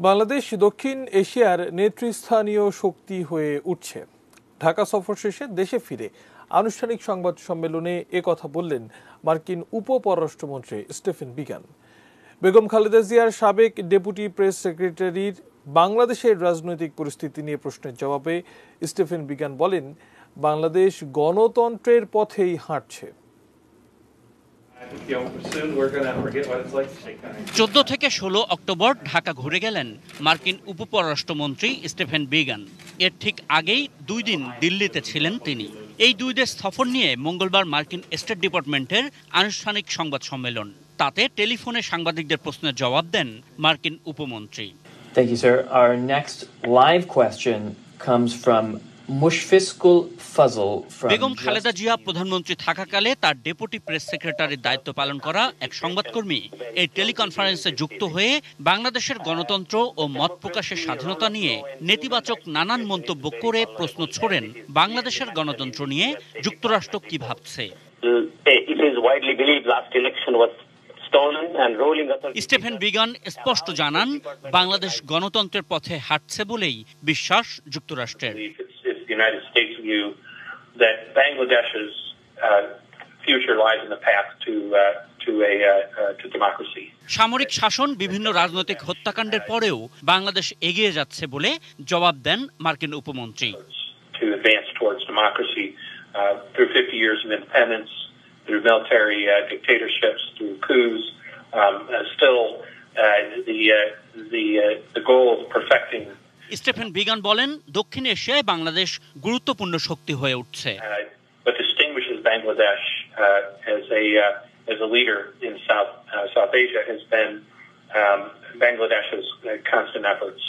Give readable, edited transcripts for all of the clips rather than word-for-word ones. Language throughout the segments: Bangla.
বাংলাদেশ দক্ষিণ এশিয়ার নেতৃস্থানীয় শক্তি হয়ে উঠছে। ঢাকা সফর শেষে দেশে ফিরে আনুষ্ঠানিক সংবাদ সম্মেলনে একথা বললেন মার্কিন উপপররাষ্ট্রমন্ত্রী স্টিফেন বিগান। বেগম খালেদা জিয়ার সাবেক ডেপুটি প্রেস সেক্রেটারির বাংলাদেশের রাজনৈতিক পরিস্থিতি নিয়ে প্রশ্নের জবাবে স্টিফেন বিগান বলেন, বাংলাদেশ গণতন্ত্রের পথেই হাঁটছে। 14 থেকে 16 অক্টোবর ঢাকা ঘুরে গেলেন মার্কিন উপপররাষ্ট্রমন্ত্রী স্টিফেন বিগান। এর ঠিক আগেই 2 দিন দিল্লিতে ছিলেন তিনি। এই 2 দেশ সফর নিয়ে মঙ্গলবার মার্কিন স্টেট ডিপার্টমেন্টের আনুষ্ঠানিক সংবাদ সম্মেলন। তাতে টেলিফোনে সাংবাদিকদের প্রশ্নের জবাব দেন মার্কিন উপমন্ত্রী। Thank you, sir. Our next live question comes from Mushfiqul Fazal from Begum Khaleda Zia প্রধানমন্ত্রী থাকাকালে তার ডেপুটি প্রেস সেক্রেটারির দায়িত্ব পালন করা এক সংবাদকর্মী এই টেলিকনফারেন্সে যুক্ত হয়ে বাংলাদেশের গণতন্ত্র ও মত প্রকাশের স্বাধীনতা নিয়ে নেতিবাচক নানান মন্তব্য করে প্রশ্ন ছোড়েন বাংলাদেশের গণতন্ত্র নিয়ে যুক্তরাষ্ট্র কি ভাবছে। স্টিফেন বিগান স্পষ্ট জানান, বাংলাদেশ গণতন্ত্রের পথে হাঁটছে বলেই বিশ্বাস যুক্তরাষ্ট্রের। United States view that Bangladesh's future lies in the path to democracy. সামরিক শাসন বিভিন্ন রাজনৈতিক হত্যাকাণ্ডের পরেও বাংলাদেশ এগিয়ে যাচ্ছে বলে জবাব দেন মার্কিন উপমন্ত্রী। To advance towards democracy through 50 years of independence, through military dictatorships, through coups, still the goal of perfecting. Stephen began বলেন, দক্ষিণ এশিয়ায় বাংলাদেশ গুরুত্বপূর্ণ শক্তি হয়ে উঠছে। What distinguishes Bangladesh as a leader in South Asia has been Bangladesh's constant efforts.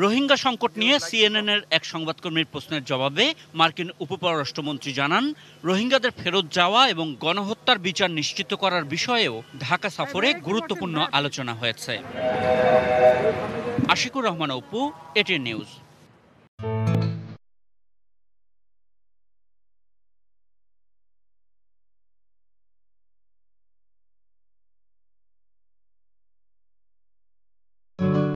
Rohingya সংকট নিয়ে সিএনএন-এর এক সংবাদকর্মীর প্রশ্নের জবাবে মার্কিন উপপররাষ্ট্রমন্ত্রী জানান, রোহিঙ্গাদের ফেরত যাওয়া এবং গণহত্যার বিচার নিশ্চিত করার বিষয়েও ঢাকা সফরে গুরুত্বপূর্ণ আলোচনা হয়েছে। Ashikur Rahman Apu, ATN news.